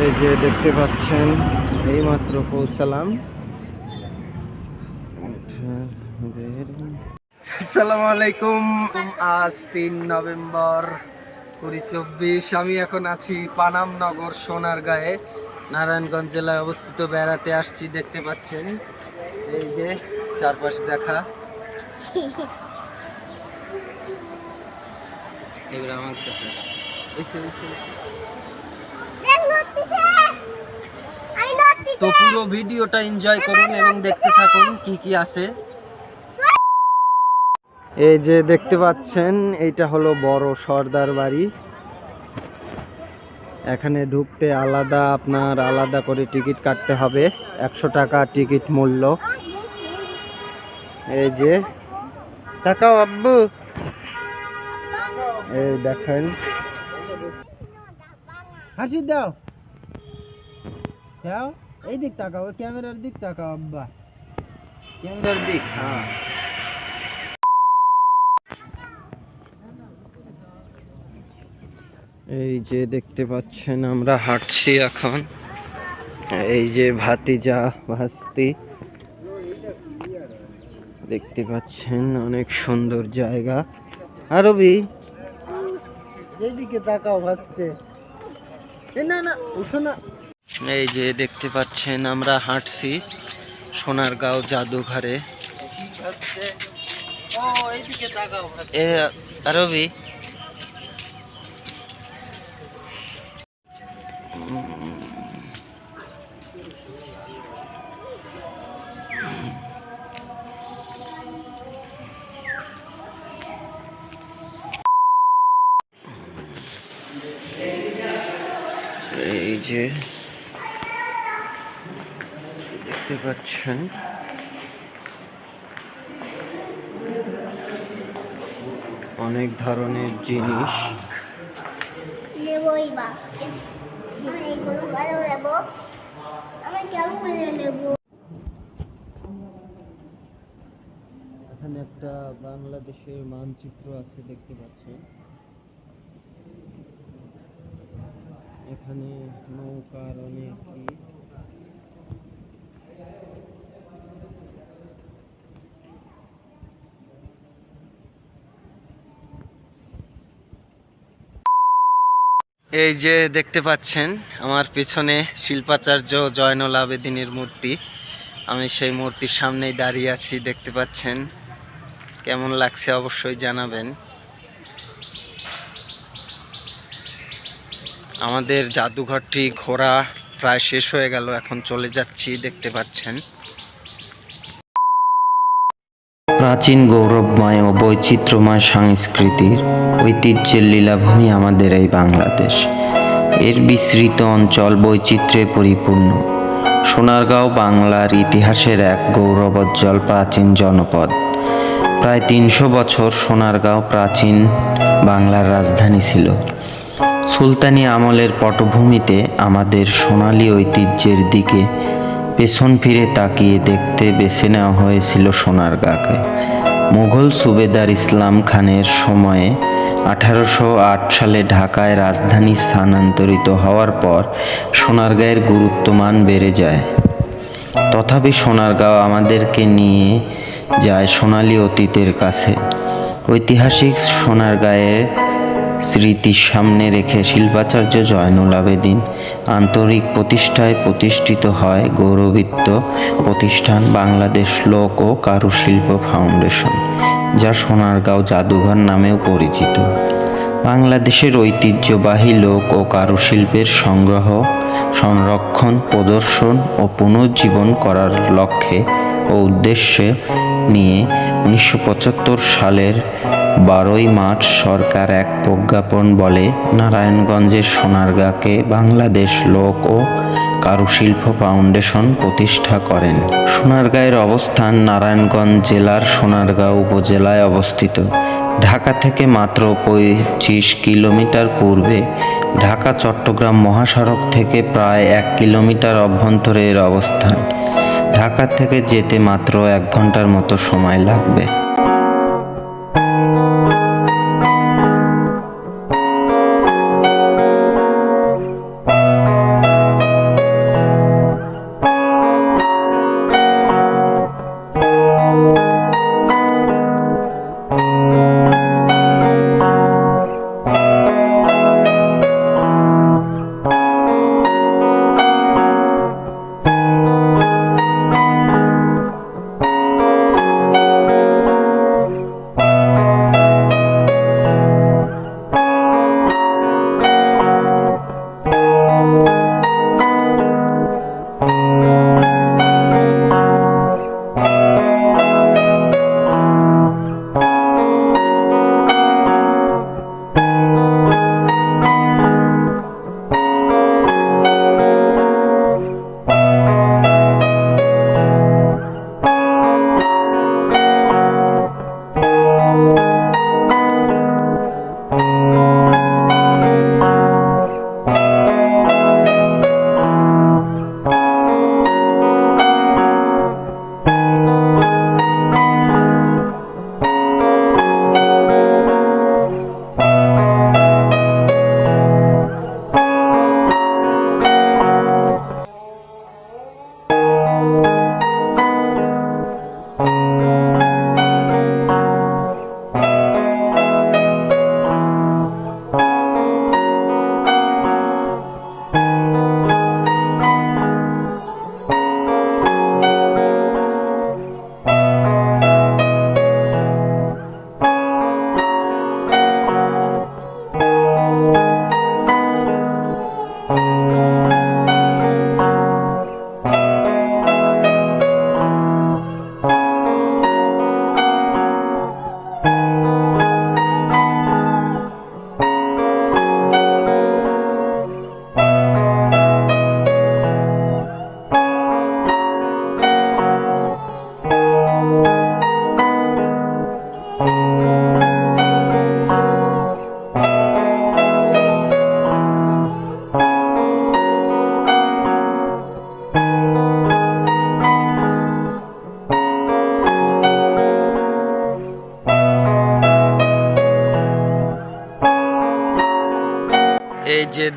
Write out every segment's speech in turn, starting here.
এই যে দেখতে পাচ্ছেন এইমাত্র পৌঁছালাম। আসসালামু আলাইকুম। আজ 3 নভেম্বর 2024। আমি এখন আছি পানামনগর সোনারগাঁয়ে, নারায়ণগঞ্জ জেলায় অবস্থিত। বেড়াতে আসছি, দেখতে পাচ্ছেন এই যে চারপাশ দেখা। এবার আমার দেখাস তো পুরো ভিডিওটা এনজয় করুন এবং দেখতে থাকুন কি কি আছে। এই যে দেখতে পাচ্ছেন এইটা হলো বড় সর্দার বাড়ি। এখানে ঢুকতে আপনার আলাদা করে টিকিট কাটতে হবে, 100 টাকা টিকিট মূল্য। এই যে তাকাও আব্বু, এই দেখেন, হাসি দাও দাও, এই দিক তাকাও, ক্যামেরার দিক তাকাও আব্বা, ক্যামেরার দিক। হ্যাঁ, এই যে দেখতে পাচ্ছেন আমরা হাঁটছি এখন। এই যে ভাতিজা ভাস্তি, দেখতে পাচ্ছেন অনেক সুন্দর জায়গা। আরবি এইদিকে তাকাও ভাসতে, না না উঠো না। এই যে দেখতে পাচ্ছেন আমরা হাঁটছি সোনারগাঁও জাদুঘরে। আরবি এই যে দেখতে পাচ্ছেন অনেক ধরনের জিনিস। এখানে একটা বাংলাদেশের মানচিত্র আছে, দেখতে পাচ্ছেন। এখানে নৌকার অনেক এই যে দেখতে পাচ্ছেন আমার পিছনে শিল্পাচার্য জয়নুল আবেদিনের মূর্তি। আমি সেই মূর্তির সামনেই দাঁড়িয়ে আছি, দেখতে পাচ্ছেন। কেমন লাগছে অবশ্যই জানাবেন। আমাদের জাদুঘরটি ঘোরা প্রায় শেষ হয়ে গেল, এখন চলে যাচ্ছি, দেখতে পাচ্ছেন। প্রাচীন গৌরবময় ও বৈচিত্র্যময় সংস্কৃতির ঐতিহ্যের লীলাভূমি আমাদের এই বাংলাদেশ। এর বিস্তৃত অঞ্চল বৈচিত্র্যে পরিপূর্ণ। সোনারগাঁও বাংলার ইতিহাসের এক গৌরবোজ্জ্বল প্রাচীন জনপদ। প্রায় 300 বছর সোনারগাঁও প্রাচীন বাংলার রাজধানী ছিল। সুলতানি আমলের পটভূমিতে আমাদের সোনালী ঐতিহ্যের দিকে পেছন ফিরে তাকিয়ে দেখতে বেছে নেওয়া হয়েছিল সোনারগাঁকে। মুঘল সুবেদার ইসলাম খানের সময়ে 1808 সালে ঢাকায় রাজধানী স্থানান্তরিত হওয়ার পর সোনারগাঁয়ের গুরুত্বমান বেড়ে যায়। তথাপি সোনারগাঁও আমাদেরকে নিয়ে যায় সোনালী অতীতের কাছে। ঐতিহাসিক সোনারগাঁয়ের স্মৃতি সামনে রেখে শিল্পাচার্য জয়নুল আবেদিন আন্তরিক প্রতিষ্ঠায় প্রতিষ্ঠিত হয় গৌরবিত্ত প্রতিষ্ঠান বাংলাদেশ লোক ও কারুশিল্প ফাউন্ডেশন, যা সোনারগাঁও জাদুঘর নামেও পরিচিত। বাংলাদেশের ঐতিহ্যবাহী লোক ও কারুশিল্পের সংগ্রহ, সংরক্ষণ, প্রদর্শন ও পুনর্জীবন করার লক্ষ্যে ও উদ্দেশ্যে নিয়ে 1975 সালের 12ই মার্চ সরকার এক প্রজ্ঞাপন বলে নারায়ণগঞ্জের সোনারগাঁকে বাংলাদেশ লোক ও কারুশিল্প ফাউন্ডেশন প্রতিষ্ঠা করেন। সোনারগাঁয়ের অবস্থান নারায়ণগঞ্জ জেলার সোনারগাঁও উপজেলায় অবস্থিত। ঢাকা থেকে মাত্র 25 কিলোমিটার পূর্বে, ঢাকা চট্টগ্রাম মহাসড়ক থেকে প্রায় 1 কিলোমিটার অভ্যন্তরে এর অবস্থান। ঢাকা থেকে যেতে মাত্র 1 ঘন্টার মতো সময় লাগবে।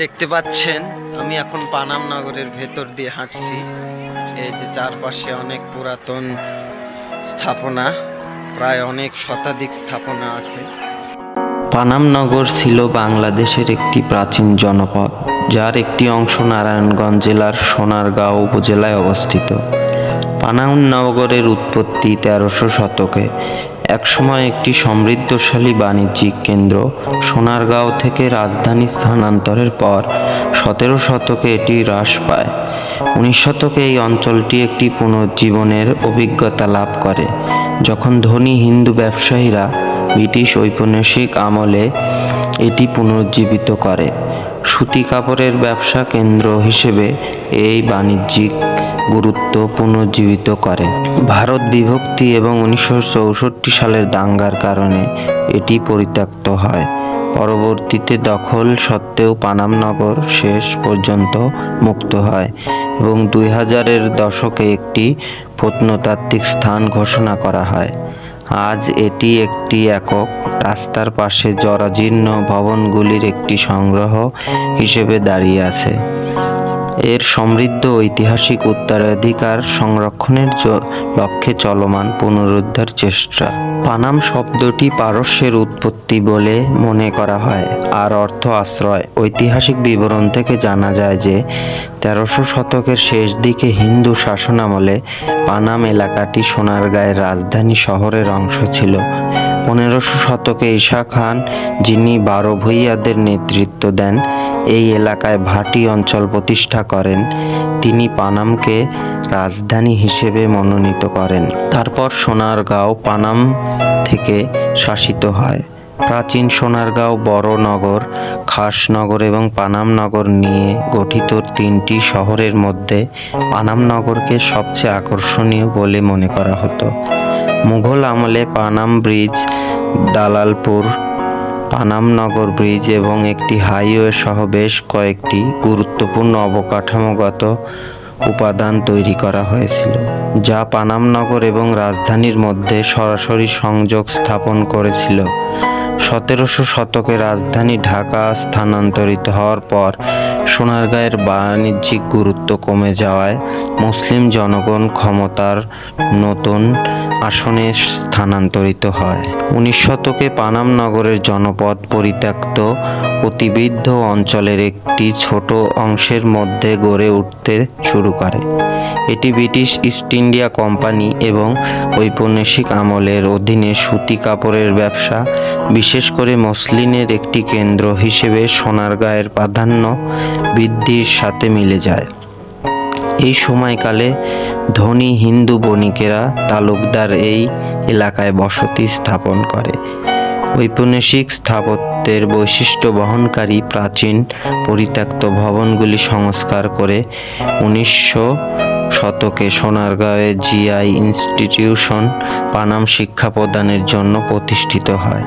দেখতে পাচ্ছেন আমি এখন পানাম নগরের ভেতর দিয়ে হাঁটছি। এই যে চারপাশে অনেক পুরাতন স্থাপনা, প্রায় অনেক শতাধিক স্থাপনা আছে। পানাম নগর ছিল বাংলাদেশের একটি প্রাচীন জনপদ, যার একটি অংশ নারায়ণগঞ্জ জেলার সোনারগাঁও উপজেলায় অবস্থিত। পানাম নগরের উৎপত্তি 1300 শতকে। একসময় একটি সমৃদ্ধশালী বাণিজ্যিক কেন্দ্র। সোনারগাঁও থেকে রাজধানী স্থানান্তরের পর 17 শতকে এটি হ্রাস পায়। 19 শতকে এই অঞ্চলটি একটি পুনরুজ্জীবনের অভিজ্ঞতা লাভ করে, যখন ধনী হিন্দু ব্যবসায়ীরা ব্রিটিশ ঔপনিবেশিক আমলে এটি পুনরুজ্জীবিত করে। সুতি কাপড়ের ব্যবসা কেন্দ্র হিসেবে এই বাণিজ্যিক গুরুত্ব পুনরুজ্জীবিত করে। ভারত বিভক্তি এবং 1964 সালের দাঙ্গার কারণে এটি পরিত্যক্ত হয়। পরবর্তীতে দখল সত্ত্বেও পানাম নগর শেষ পর্যন্ত মুক্ত হয় এবং 2000-এর দশকে একটি প্রত্নতাত্ত্বিক স্থান ঘোষণা করা হয়। আজ এটি একটি একক রাস্তার পাশে জরাজীর্ণ ভবনগুলির একটি সংগ্রহ হিসেবে দাঁড়িয়ে আছে। এর সমৃদ্ধ ঐতিহাসিক উত্তরাধিকার সংরক্ষণের লক্ষ্যে চলমান পুনরুদ্ধার চেষ্টা। পানাম শব্দটি পারস্যের উৎপত্তি বলে মনে করা হয়, আর অর্থ আশ্রয়। ঐতিহাসিক বিবরণ থেকে জানা যায় যে 1300 শতকের শেষ দিকে হিন্দু শাসনামলে পানাম এলাকাটি সোনারগাঁয়ের রাজধানী শহরের অংশ ছিল। 1500 শতকে ঈসা খান, যিনি 12 ভূঁইয়াদের নেতৃত্ব দেন, এই এলাকায় ভাটি অঞ্চল প্রতিষ্ঠা করেন। তিনি পানামকে রাজধানী হিসেবে মনোনীত করেন। তারপর সোনারগাঁও পানাম থেকে শাসিত হয়। প্রাচীন সোনারগাঁও বড় নগর, খাস নগর এবং পানাম নগর নিয়ে গঠিত তিনটি শহরের মধ্যে পানাম নগরকে সবচেয়ে আকর্ষণীয় বলে মনে করা হতো। মুঘল আমলে পানাম ব্রিজ, দালালপুর পানাম নগর ব্রিজ এবং একটি হাইওয়ে সহ বেশ কয়েকটি গুরুত্বপূর্ণ অবকাঠামোগত উপাদান তৈরি করা হয়েছিল, যা পানাম নগর এবং রাজধানীর মধ্যে সরাসরি সংযোগ স্থাপন করেছিল। 1700 শতকে রাজধানী ঢাকা স্থানান্তরিত হওয়ার পর সোনারগাঁয়ের বাণিজ্যিক গুরুত্ব কমে যাওয়ায় মুসলিম জনগণ ক্ষমতার নতুন আসনে স্থানান্তরিত হয়। 19 শতকে পানাম নগরের জনপদ পরিত্যক্ত অতিবৃদ্ধ অঞ্চলের একটি ছোট অংশের মধ্যে গড়ে উঠতে শুরু করে। এটি ব্রিটিশ ইস্ট ইন্ডিয়া কোম্পানি এবং ঔপনিবেশিক আমলের অধীনে সুতি কাপড়ের ব্যবসা, বিশেষ করে মসলিনের একটি কেন্দ্র হিসেবে সোনারগাঁয়ের প্রাধান্য বৃদ্ধির সাথে মিলে যায়। এই সময়কালে ধনী হিন্দু বণিকেরা তালুকদার এই এলাকায় বসতি স্থাপন করে। ঔপনিবেশিক স্থাপত্যের বৈশিষ্ট্য বহনকারী প্রাচীন পরিত্যক্ত ভবনগুলি সংস্কার করে 1900 শতকে সোনারগাঁয়ে জিআই ইনস্টিটিউশন পানাম শিক্ষা প্রদানের জন্য প্রতিষ্ঠিত হয়।